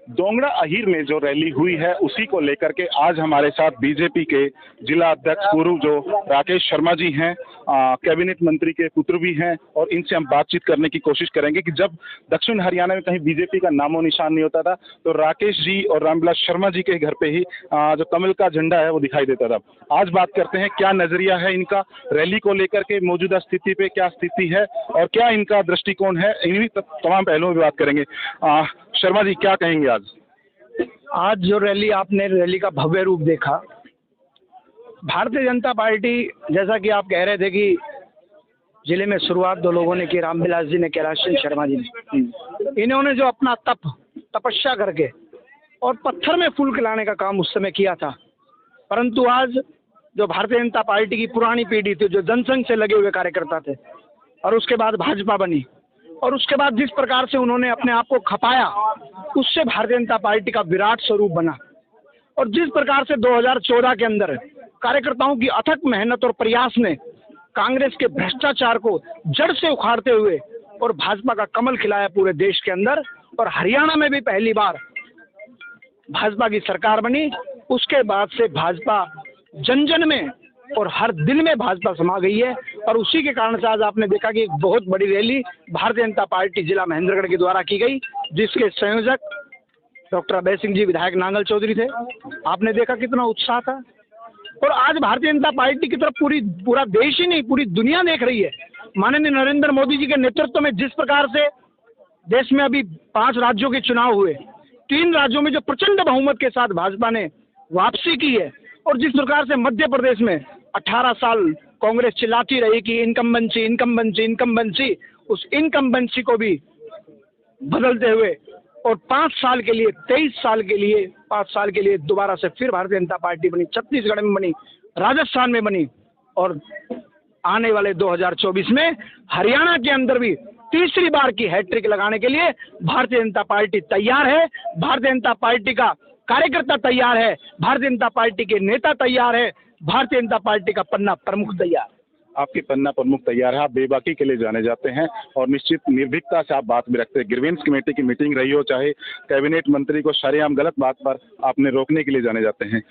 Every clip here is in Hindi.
दोंगड़ा अहीर में जो रैली हुई है उसी को लेकर के आज हमारे साथ बीजेपी के जिला अध्यक्ष पूर्व जो राकेश शर्मा जी हैं, कैबिनेट मंत्री के पुत्र भी हैं, और इनसे हम बातचीत करने की कोशिश करेंगे कि जब दक्षिण हरियाणा में कहीं बीजेपी का नामो निशान नहीं होता था तो राकेश जी और रामविलास शर्मा जी के घर पे ही जो कमल का झंडा है वो दिखाई देता था। आज बात करते हैं क्या नजरिया है इनका रैली को लेकर के, मौजूदा स्थिति पे क्या स्थिति है और क्या इनका दृष्टिकोण है, इन्हीं तमाम पहलुओं में बात करेंगे। शर्मा जी क्या कहेंगे? आज जो रैली आपने रैली का भव्य रूप देखा, भारतीय जनता पार्टी, जैसा कि आप कह रहे थे कि जिले में शुरुआत दो लोगों ने की, रामविलास जी ने, कैलाश चंद शर्मा जी ने। इन्होंने जो अपना तपस्या करके और पत्थर में फूल खिलाने का काम उस समय किया था, परंतु आज जो भारतीय जनता पार्टी की पुरानी पीढ़ी थी, जो जनसंघ से लगे हुए कार्यकर्ता थे, और उसके बाद भाजपा बनी, और उसके बाद जिस प्रकार से उन्होंने अपने आप को खपाया, उससे भारतीय जनता पार्टी का विराट स्वरूप बना। और जिस प्रकार से 2014 के अंदर कार्यकर्ताओं की अथक मेहनत और प्रयास ने कांग्रेस के भ्रष्टाचार को जड़ से उखाड़ते हुए और भाजपा का कमल खिलाया पूरे देश के अंदर, और हरियाणा में भी पहली बार भाजपा की सरकार बनी, उसके बाद से भाजपा जन जन में और हर दिल में भाजपा समा गई है। और उसी के कारण से आज आपने देखा कि एक बहुत बड़ी रैली भारतीय जनता पार्टी जिला महेंद्रगढ़ के द्वारा की गई, जिसके संयोजक डॉक्टर अभय सिंह जी, विधायक नांगल चौधरी थे। आपने देखा कितना उत्साह था, और आज भारतीय जनता पार्टी की तरफ पूरा देश ही नहीं, पूरी दुनिया देख रही है। माननीय नरेंद्र मोदी जी के नेतृत्व में जिस प्रकार से देश में अभी 5 राज्यों के चुनाव हुए, 3 राज्यों में जो प्रचंड बहुमत के साथ भाजपा ने वापसी की है, और जिस प्रकार से मध्य प्रदेश में 18 साल कांग्रेस चिल्लाती रही कि इनकम्बेंसी इनकम्बेंसी इनकम्बेंसी, उस इनकम्बेंसी को भी बदलते हुए और 5 साल के लिए 5 साल के लिए दोबारा से फिर भारतीय जनता पार्टी बनी, छत्तीसगढ़ में बनी, राजस्थान में बनी, और आने वाले 2024 में हरियाणा के अंदर भी तीसरी बार की हैट्रिक लगाने के लिए भारतीय जनता पार्टी तैयार है। भारतीय जनता पार्टी का कार्यकर्ता तैयार है, भारतीय जनता पार्टी के नेता तैयार है, भारतीय जनता पार्टी का पन्ना प्रमुख तैयार। आपकी पन्ना प्रमुख तैयार है, आप बेबाकी के लिए जाने जाते हैं और निश्चित निर्भीकता से आप बात भी रखते हैं। ग्रीवेंस कमेटी की मीटिंग रही हो, चाहे कैबिनेट मंत्री को शरेआम गलत बात पर आपने रोकने के लिए जाने जाते हैं।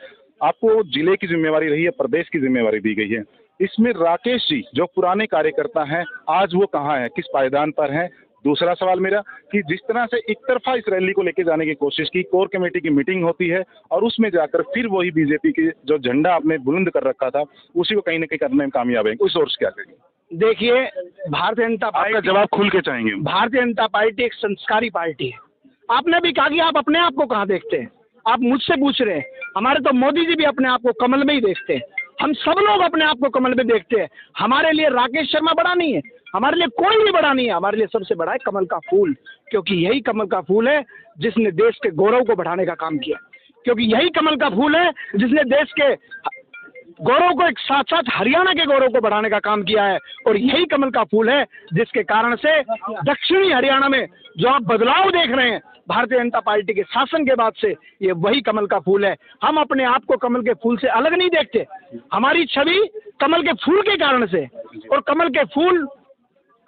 आपको जिले की जिम्मेवारी रही है, प्रदेश की जिम्मेवारी दी गई है, इसमें राकेश जी जो पुराने कार्यकर्ता हैं आज वो कहाँ हैं, किस पायदान पर हैं? दूसरा सवाल मेरा कि जिस तरह से एक तरफा इस रैली को लेकर जाने की कोशिश की, कोर कमेटी की मीटिंग होती है और उसमें जाकर फिर वही बीजेपी की जो झंडा आपने बुलंद कर रखा था उसी को कहीं ना कहीं करने में कामयाब है, उस ओर से क्या कहेंगे? देखिए, भारतीय जनता पार्टी, आपका जवाब खुल के चाहेंगे। भारतीय जनता पार्टी एक संस्कारी पार्टी है। आपने भी कहा कि आप अपने आप को कहाँ देखते हैं, आप मुझसे पूछ रहे हैं। हमारे तो मोदी जी भी अपने आप को कमल में ही देखते हैं, हम सब लोग अपने आप को कमल में देखते हैं। हमारे लिए राकेश शर्मा बड़ा नहीं है, हमारे लिए कोई भी बड़ा नहीं है, हमारे लिए सबसे बड़ा है कमल का फूल, क्योंकि यही कमल का फूल है जिसने देश के गौरव को बढ़ाने का काम किया, क्योंकि यही कमल का फूल है जिसने देश के गौरव को एक साथ साथ हरियाणा के गौरव को बढ़ाने का काम किया है, और यही कमल का फूल है जिसके कारण से दक्षिणी हरियाणा में जो आप बदलाव देख रहे हैं भारतीय जनता पार्टी के शासन के बाद से, ये वही कमल का फूल है। हम अपने आप को कमल के फूल से अलग नहीं देखते, हमारी छवि कमल के फूल के कारण से, और कमल के फूल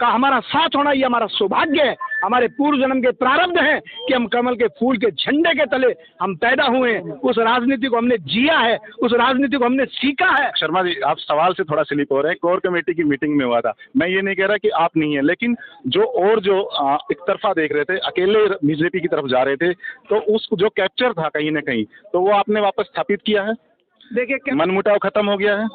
का हमारा साथ होना ये हमारा सौभाग्य है, हमारे पूर्व जन्म के प्रारब्ध हैं कि हम कमल के फूल के झंडे के तले हम पैदा हुए हैं। उस राजनीति को हमने जिया है, उस राजनीति को हमने सीखा है। शर्मा जी, आप सवाल से थोड़ा स्लिप हो रहे हैं। कोर कमेटी की मीटिंग में हुआ था, मैं ये नहीं कह रहा कि आप नहीं है, लेकिन जो एक तरफा देख रहे थे, अकेले बीजेपी की तरफ जा रहे थे, तो उस जो कैप्चर था कहीं ना कहीं, तो वो आपने वापस स्थापित किया है। देखिए, मनमुटाव खत्म हो गया है।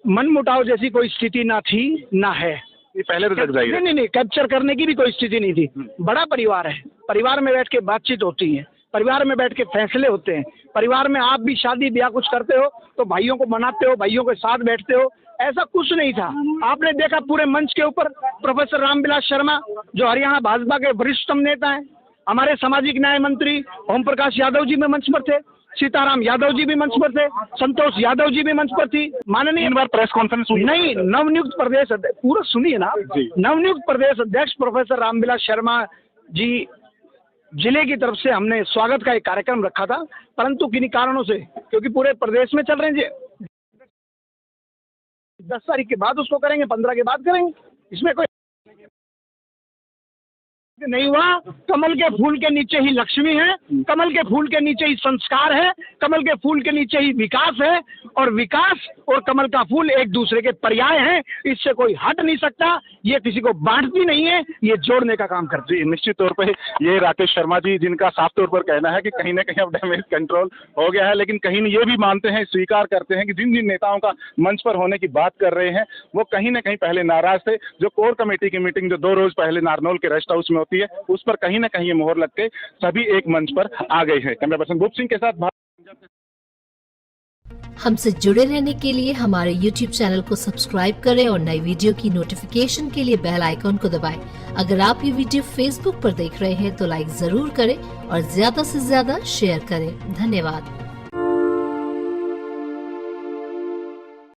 मनमुटाव जैसी कोई स्थिति ना थी ना है, ये पहले तो जग जाइए। नहीं, कैप्चर करने की भी कोई स्थिति नहीं थी। बड़ा परिवार है, परिवार में बैठ के बातचीत होती है, परिवार में बैठ के फैसले होते हैं। परिवार में आप भी शादी ब्याह कुछ करते हो तो भाइयों को मनाते हो, भाइयों के साथ बैठते हो, ऐसा कुछ नहीं था। आपने देखा पूरे मंच के ऊपर प्रोफेसर रामविलास शर्मा जो हरियाणा भाजपा के वरिष्ठतम नेता हैं, हमारे सामाजिक न्याय मंत्री ओम प्रकाश यादव जी भी मंच पर थे, सीताराम यादव जी भी मंच पर थे, संतोष यादव जी भी मंच पर थी। माननीय बार प्रेस कॉन्फ्रेंस हुई नहीं, नवनियुक्त प्रदेश अध्यक्ष, पूरा सुनिए ना, नवनियुक्त प्रदेश अध्यक्ष प्रोफेसर रामविलास शर्मा जी जिले की तरफ से हमने स्वागत का एक कार्यक्रम रखा था, परंतु किन्हीं कारणों से, क्योंकि पूरे प्रदेश में चल रहे हैं, 10 तारीख के बाद उसको करेंगे, 15 के बाद करेंगे, इसमें कोई नहीं हुआ। कमल के फूल के नीचे ही लक्ष्मी है, कमल के फूल के नीचे ही संस्कार है, कमल के फूल के नीचे ही विकास है, और विकास और कमल का फूल एक दूसरे के पर्याय हैं, इससे कोई हट नहीं सकता। ये किसी को बांटती नहीं है, ये जोड़ने का काम करती है। निश्चित तौर पर ये राकेश शर्मा जी, जिनका साफ तौर पर कहना है कि कहीं ना कहीं अब डैमेज कंट्रोल हो गया है, लेकिन कहीं ये भी मानते हैं, स्वीकार करते हैं कि जिन जिन नेताओं का मंच पर होने की बात कर रहे हैं वो कहीं ना कहीं पहले नाराज थे। जो कोर कमेटी की मीटिंग जो 2 रोज पहले नारनौल के रेस्ट हाउस में होती है, उस पर कहीं ना कहीं ये मोहर लग के सभी एक मंच पर आ गए हैं। कैमरा पर्सन भूप सिंह के साथ हमसे जुड़े रहने के लिए हमारे YouTube चैनल को सब्सक्राइब करें और नई वीडियो की नोटिफिकेशन के लिए बेल आइकॉन को दबाएं। अगर आप ये वीडियो Facebook पर देख रहे हैं तो लाइक जरूर करें और ज्यादा से ज्यादा शेयर करें। धन्यवाद।